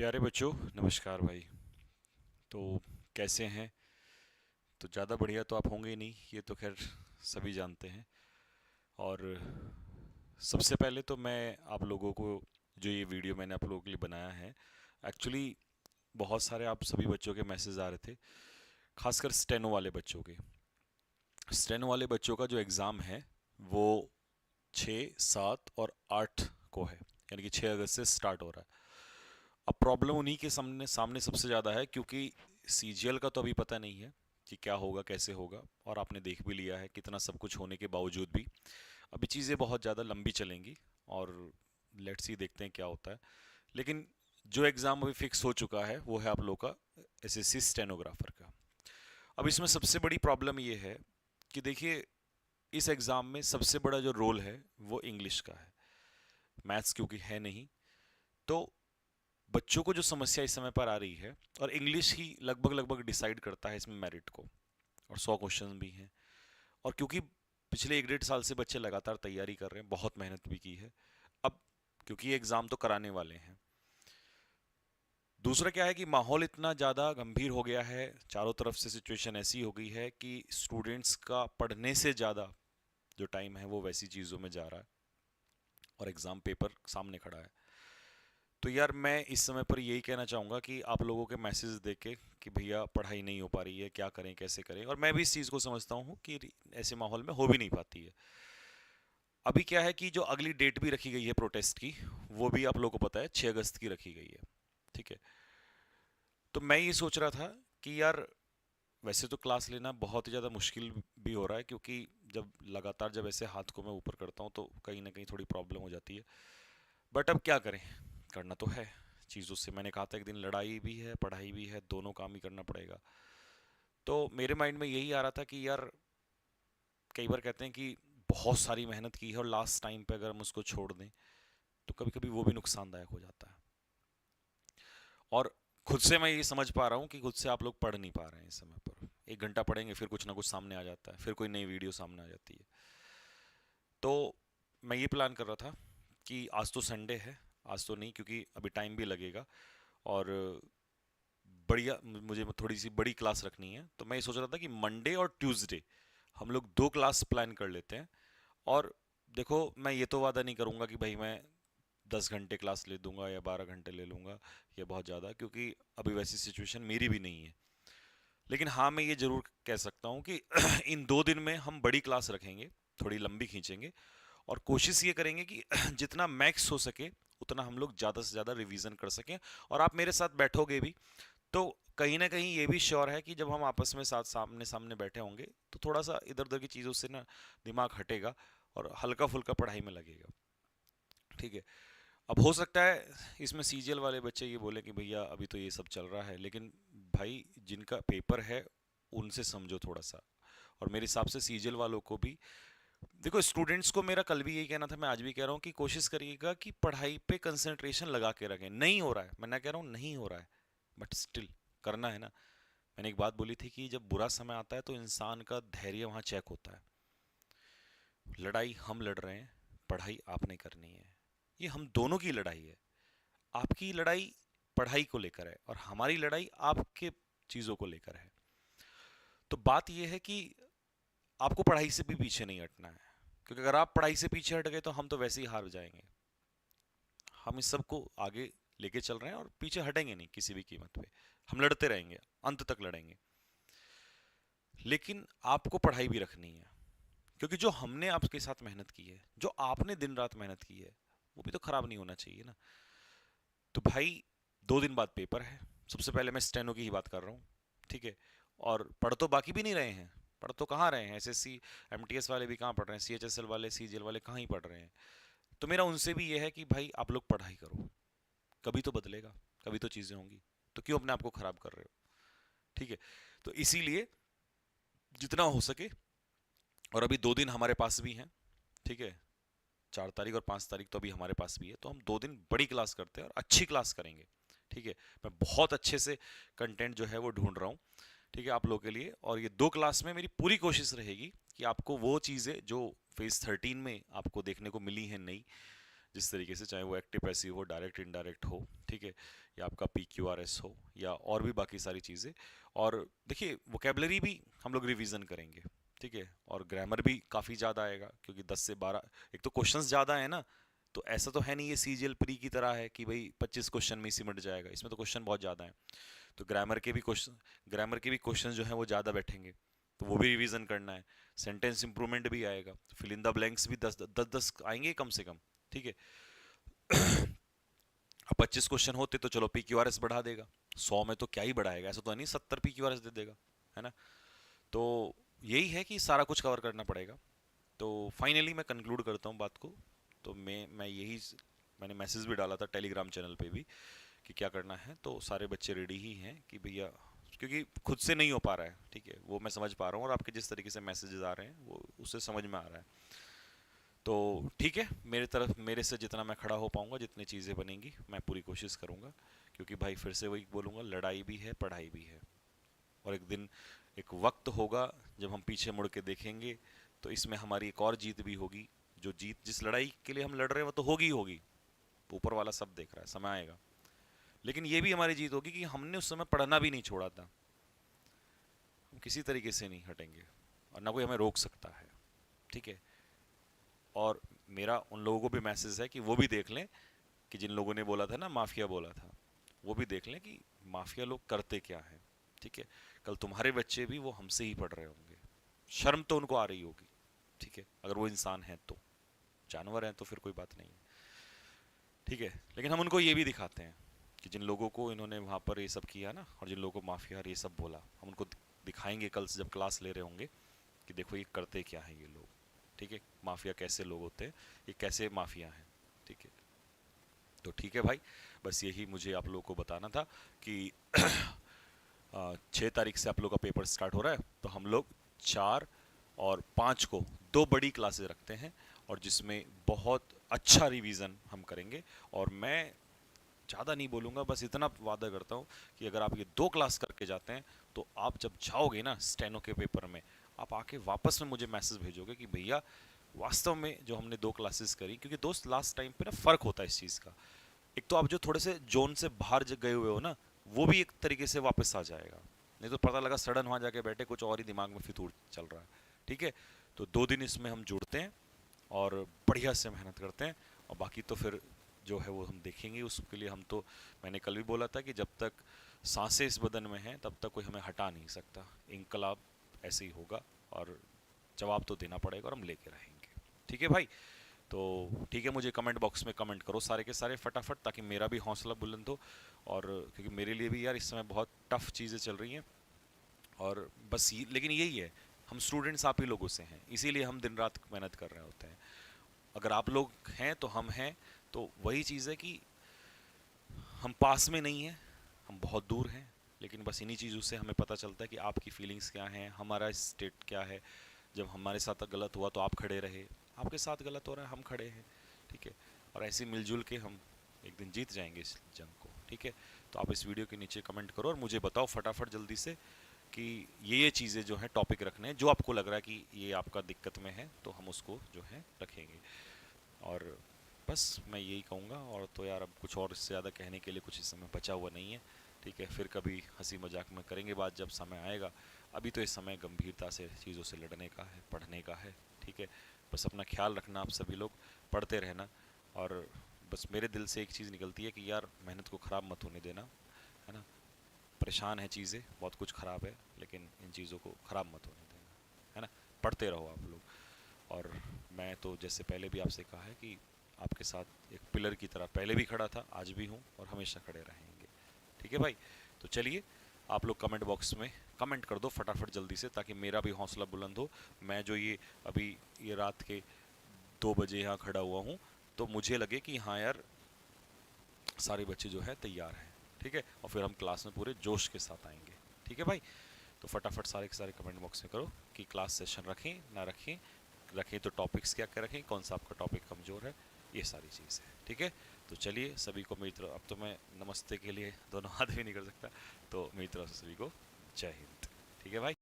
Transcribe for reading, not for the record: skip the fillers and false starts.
प्यारे बच्चों, नमस्कार भाई। तो कैसे हैं? तो ज़्यादा बढ़िया तो आप होंगे ही नहीं, ये तो खैर सभी जानते हैं। और सबसे पहले तो मैं आप लोगों को, जो ये वीडियो मैंने आप लोगों के लिए बनाया है, एक्चुअली बहुत सारे आप सभी बच्चों के मैसेज आ रहे थे, खासकर स्टेनो वाले बच्चों के। स्टेनो वाले बच्चों का जो एग्ज़ाम है वो 6, 7 और 8 को है, यानी कि 6 अगस्त से स्टार्ट हो रहा है। अब प्रॉब्लम उन्हीं के सामने सामने सबसे ज़्यादा है, क्योंकि सीजीएल का तो अभी पता नहीं है कि क्या होगा कैसे होगा, और आपने देख भी लिया है कितना सब कुछ होने के बावजूद भी अभी चीज़ें बहुत ज़्यादा लंबी चलेंगी। और लेट्स सी, देखते हैं क्या होता है। लेकिन जो एग्ज़ाम अभी फिक्स हो चुका है वो है आप लोग का एसएससी स्टेनोग्राफर का। अब इसमें सबसे बड़ी प्रॉब्लम ये है कि देखिए, इस एग्ज़ाम में सबसे बड़ा जो रोल है वो इंग्लिश का है। मैथ्स क्योंकि है नहीं, तो बच्चों को जो समस्या इस समय पर आ रही है, और इंग्लिश ही लगभग लगभग डिसाइड करता है इसमें मेरिट को, और 100 क्वेश्चन भी हैं। और क्योंकि पिछले 1 डेढ़ साल से बच्चे लगातार तैयारी कर रहे हैं, बहुत मेहनत भी की है। अब क्योंकि ये एग्ज़ाम तो कराने वाले हैं, दूसरा क्या है कि माहौल इतना ज़्यादा गंभीर हो गया है, चारों तरफ से सिचुएशन ऐसी हो गई है कि स्टूडेंट्स का पढ़ने से ज़्यादा जो टाइम है वो वैसी चीज़ों में जा रहा है, और एग्ज़ाम पेपर सामने खड़ा है। तो यार, मैं इस समय पर यही कहना चाहूँगा कि आप लोगों के मैसेज देख के कि भैया पढ़ाई नहीं हो पा रही है, क्या करें कैसे करें, और मैं भी इस चीज़ को समझता हूँ कि ऐसे माहौल में हो भी नहीं पाती है। अभी क्या है कि जो अगली डेट भी रखी गई है प्रोटेस्ट की, वो भी आप लोगों को पता है 6 अगस्त की रखी गई है। ठीक है। तो मैं ये सोच रहा था कि यार, वैसे तो क्लास लेना बहुत ही ज़्यादा मुश्किल भी हो रहा है, क्योंकि जब लगातार जब ऐसे हाथ को मैं ऊपर करता हूँ तो कहीं ना कहीं थोड़ी प्रॉब्लम हो जाती है। बट अब क्या करें, करना तो है। चीज़ों से मैंने कहा था एक दिन, लड़ाई भी है पढ़ाई भी है, दोनों काम ही करना पड़ेगा। तो मेरे माइंड में यही आ रहा था कि यार, कई बार कहते हैं कि बहुत सारी मेहनत की है और लास्ट टाइम पे अगर हम उसको छोड़ दें तो कभी कभी वो भी नुकसानदायक हो जाता है। और खुद से मैं ये समझ पा रहा हूँ कि खुद से आप लोग पढ़ नहीं पा रहे हैं इस समय पर। 1 घंटा पढ़ेंगे, फिर कुछ ना कुछ सामने आ जाता है, फिर कोई नई वीडियो सामने आ जाती है। तो मैं ये प्लान कर रहा था कि आज तो संडे है, आज तो नहीं क्योंकि अभी टाइम भी लगेगा, और बढ़िया मुझे थोड़ी सी बड़ी क्लास रखनी है। तो मैं ये सोच रहा था कि मंडे और ट्यूसडे हम लोग 2 क्लास प्लान कर लेते हैं। और देखो, मैं ये तो वादा नहीं करूंगा कि भाई मैं 10 घंटे क्लास ले दूंगा या 12 घंटे ले लूंगा, या बहुत ज़्यादा, क्योंकि अभी वैसी सिचुएशन मेरी भी नहीं है। लेकिन हाँ, मैं ये जरूर कह सकता हूँ कि इन 2 दिन में हम बड़ी क्लास रखेंगे, थोड़ी लंबी खींचेंगे, और कोशिश ये करेंगे कि जितना मैक्स हो सके उतना हम लोग ज़्यादा से ज़्यादा रिवीजन कर सकें। और आप मेरे साथ बैठोगे भी तो कहीं ना कहीं ये भी श्योर है कि जब हम आपस में साथ सामने सामने बैठे होंगे तो थोड़ा सा इधर उधर की चीज़ों से ना दिमाग हटेगा, और हल्का फुल्का पढ़ाई में लगेगा। ठीक है। अब हो सकता है इसमें सीजीएल वाले बच्चे ये बोले कि भैया अभी तो ये सब चल रहा है, लेकिन भाई जिनका पेपर है उनसे समझो थोड़ा सा। और मेरे हिसाब से सीजीएल वालों को भी, देखो, स्टूडेंट्स को मेरा कल भी यही कहना था, मैं आज भी कह रहा हूँ कि कोशिश करिएगा कि पढ़ाई पे कंसंट्रेशन लगा के रखें। नहीं हो रहा है, मैं ना कह रहा हूँ नहीं हो रहा है, बट स्टिल करना है ना। मैंने एक बात बोली थी कि जब बुरा समय आता है तो इंसान का धैर्य वहाँ चेक होता है। लड़ाई हम लड़ रहे हैं, पढ़ाई आपने करनी है, ये हम दोनों की लड़ाई है। आपकी लड़ाई पढ़ाई को लेकर है और हमारी लड़ाई आपके चीज़ों को लेकर है। तो बात यह है कि आपको पढ़ाई से भी पीछे नहीं हटना है, क्योंकि अगर आप पढ़ाई से पीछे हट गए तो हम तो वैसे ही हार जाएंगे। हम इस सब को आगे लेके चल रहे हैं और पीछे हटेंगे नहीं किसी भी कीमत पे। हम लड़ते रहेंगे, अंत तक लड़ेंगे। लेकिन आपको पढ़ाई भी रखनी है, क्योंकि जो हमने आपके साथ मेहनत की है, जो आपने दिन रात मेहनत की है, वो भी तो खराब नहीं होना चाहिए ना। तो भाई, 2 दिन बाद पेपर है। सबसे पहले मैं स्टेनो की ही बात कर रहा हूँ। ठीक है। और पढ़ तो बाकी भी नहीं रहे हैं, पढ़ तो कहाँ रहे हैं, एसएससी एमटीएस वाले भी कहाँ पढ़ रहे हैं, सीएचएसएल वाले सीजीएल वाले कहाँ ही पढ़ रहे हैं। तो मेरा उनसे भी ये है कि भाई आप लोग पढ़ाई करो, कभी तो बदलेगा, कभी तो चीज़ें होंगी, तो क्यों अपने आप को खराब कर रहे हो। ठीक है। तो इसीलिए जितना हो सके, और अभी 2 दिन हमारे पास भी हैं। ठीक है। 4 तारीख और 5 तारीख तो अभी हमारे पास भी है, तो हम 2 दिन बड़ी क्लास करते हैं और अच्छी क्लास करेंगे। ठीक है। मैं बहुत अच्छे से कंटेंट जो है वो ढूंढ रहा हूँ, ठीक है, आप लोगों के लिए। और ये 2 क्लास में मेरी पूरी कोशिश रहेगी कि आपको वो चीज़ें जो फेज 13 में आपको देखने को मिली हैं, नई, जिस तरीके से, चाहे वो एक्टिव पैसिव हो, डायरेक्ट इनडायरेक्ट हो, ठीक है, या आपका PQRS हो, या और भी बाकी सारी चीज़ें। और देखिए वोकेबलरी भी हम लोग रिवीजन करेंगे, ठीक है, और ग्रामर भी काफ़ी ज़्यादा आएगा क्योंकि 10 से 12, एक तो क्वेश्चंस ज़्यादा है ना, तो ऐसा तो है नहीं ये CGL प्री की तरह है कि भाई 25 क्वेश्चन में ही सिमट जाएगा, इसमें तो क्वेश्चन बहुत ज़्यादा है। तो ग्रामर के भी क्वेश्चन जो है वो ज़्यादा बैठेंगे, तो वो भी रिवीजन करना है। सेंटेंस इंप्रूवमेंट भी आएगा, फिल इन द ब्लैंक्स भी 10 10 आएंगे कम से कम, ठीक है। अब 25 क्वेश्चन होते तो चलो PQRS बढ़ा देगा, 100 में तो क्या ही बढ़ाएगा, ऐसा तो नहीं 70 PQRS दे देगा, है ना। तो यही है कि सारा कुछ कवर करना पड़ेगा। तो फाइनली मैं कंक्लूड करता हूँ बात को। तो मैं यही, मैंने मैसेज भी डाला था टेलीग्राम चैनल पे भी कि क्या करना है, तो सारे बच्चे रेडी ही हैं कि भैया, क्योंकि खुद से नहीं हो पा रहा है, ठीक है, वो मैं समझ पा रहा हूँ, और आपके जिस तरीके से मैसेजेस आ रहे हैं वो उससे समझ में आ रहा है। तो ठीक है, मेरे से जितना मैं खड़ा हो पाऊंगा, जितनी चीज़ें बनेंगी मैं पूरी कोशिश करूंगा, क्योंकि भाई फिर से वही बोलूंगा, लड़ाई भी है, पढ़ाई भी है, और एक दिन, एक वक्त होगा जब हम पीछे मुड़ के देखेंगे तो इसमें हमारी एक और जीत भी होगी। जो जीत, जिस लड़ाई के लिए हम लड़ रहे हैं वो तो होगी ही होगी, ऊपर वाला सब देख रहा है, समय आएगा। लेकिन ये भी हमारी जीत होगी कि हमने उस समय पढ़ना भी नहीं छोड़ा था, हम किसी तरीके से नहीं हटेंगे और ना कोई हमें रोक सकता है, ठीक है। और मेरा उन लोगों को भी मैसेज है कि वो भी देख लें कि जिन लोगों ने बोला था ना माफिया बोला था, वो भी देख लें कि माफिया लोग करते क्या है, ठीक है। कल तुम्हारे बच्चे भी वो हमसे ही पढ़ रहे होंगे, शर्म तो उनको आ रही होगी, ठीक है, अगर वो इंसान है तो। जानवर हैं तो फिर कोई बात नहीं है, ठीक है। लेकिन हम उनको ये भी दिखाते हैं कि जिन लोगों को इन्होंने वहाँ पर ये सब किया ना, और जिन लोगों को माफिया और ये सब बोला, हम उनको दिखाएंगे कल से जब क्लास ले रहे होंगे कि देखो ये करते क्या है ये लोग, ठीक है, माफिया कैसे लोग होते हैं, ये कैसे माफिया हैं, ठीक है। तो ठीक है भाई, बस यही मुझे आप लोगों को बताना था कि 6 तारीख से आप लोग का पेपर स्टार्ट हो रहा है, तो हम लोग 4 और 5 को 2 बड़ी क्लासेस रखते हैं, और जिसमें बहुत अच्छा रिवीजन हम करेंगे। और मैं ज़्यादा नहीं बोलूँगा, बस इतना वादा करता हूँ कि अगर आप ये 2 क्लास करके जाते हैं तो आप जब जाओगे ना स्टेनो के पेपर में, आप आके वापस में मुझे मैसेज भेजोगे कि भैया वास्तव में जो हमने 2 क्लासेस करी, क्योंकि दोस्त लास्ट टाइम पे ना फ़र्क होता है इस चीज़ का। एक तो आप जो थोड़े से जोन से बाहर गए हुए हो ना, वो भी एक तरीके से वापस आ जाएगा, नहीं तो पता लगा सडन वहाँ जाके बैठे कुछ और ही दिमाग में फितूर चल रहा है, ठीक है। तो 2 दिन इसमें हम जुड़ते हैं और बढ़िया से मेहनत करते हैं, और बाकी तो फिर जो है वो हम देखेंगे, उसके लिए हम तो, मैंने कल भी बोला था कि जब तक सांसें इस बदन में हैं तब तक कोई हमें हटा नहीं सकता, इनकलाब ऐसे ही होगा, और जवाब तो देना पड़ेगा और हम लेके रहेंगे, ठीक है भाई। तो ठीक है, मुझे कमेंट बॉक्स में कमेंट करो सारे के सारे फटाफट, ताकि मेरा भी हौसला बुलंद हो, और क्योंकि मेरे लिए भी यार इस समय बहुत टफ चीज़ें चल रही हैं, और बस लेकिन यही है, हम स्टूडेंट्स आप ही लोगों से हैं, इसीलिए हम दिन रात मेहनत कर रहे होते हैं। अगर आप लोग हैं तो हम हैं, तो वही चीज़ है कि हम पास में नहीं हैं, हम बहुत दूर हैं, लेकिन बस इन्हीं चीज़ों से हमें पता चलता है कि आपकी फीलिंग्स क्या हैं, हमारा स्टेट क्या है। जब हमारे साथ गलत हुआ तो आप खड़े रहे, आपके साथ गलत हो रहा है हम खड़े हैं, ठीक है। और ऐसे मिलजुल के हम एक दिन जीत जाएंगे इस जंग को, ठीक है। तो आप इस वीडियो के नीचे कमेंट करो और मुझे बताओ फटाफट जल्दी से कि ये चीज़ें जो हैं टॉपिक रखने हैं, जो आपको लग रहा है कि ये आपका दिक्कत में है, तो हम उसको जो है रखेंगे। और बस मैं यही कहूँगा, और तो यार अब कुछ और इससे ज़्यादा कहने के लिए कुछ इस समय बचा हुआ नहीं है, ठीक है। फिर कभी हंसी मजाक में करेंगे बात जब समय आएगा, अभी तो इस समय गंभीरता से चीज़ों से लड़ने का है, पढ़ने का है, ठीक है। बस अपना ख्याल रखना, आप सभी लोग पढ़ते रहना, और बस मेरे दिल से एक चीज़ निकलती है कि यार मेहनत को ख़राब मत होने देना, है ना। परेशान है चीज़ें, बहुत कुछ ख़राब है, लेकिन इन चीज़ों को ख़राब मत होने देना, है ना। पढ़ते रहो आप लोग, और मैं तो जैसे पहले भी आपसे कहा है कि आपके साथ एक पिलर की तरह पहले भी खड़ा था, आज भी हूँ और हमेशा खड़े रहेंगे, ठीक है भाई। तो चलिए, आप लोग कमेंट बॉक्स में कमेंट कर दो फटाफट जल्दी से, ताकि मेरा भी हौसला बुलंद हो। मैं जो अभी ये रात के 2 बजे यहाँ खड़ा हुआ हूँ, तो मुझे लगे कि हाँ यार सारे बच्चे जो है तैयार हैं, ठीक है, और फिर हम क्लास में पूरे जोश के साथ आएंगे, ठीक है भाई। तो फटाफट सारे के सारे कमेंट बॉक्स में करो कि क्लास सेशन रखें ना रखें, रखें तो टॉपिक्स क्या क्या रखें, कौन सा आपका टॉपिक कमज़ोर है, ये सारी चीज़ है, ठीक है। तो चलिए सभी को मेरी तरफ, अब तो मैं नमस्ते के लिए दोनों हाथ भी नहीं कर सकता, तो मेरी तरफ से सभी को जय हिंद, ठीक है भाई।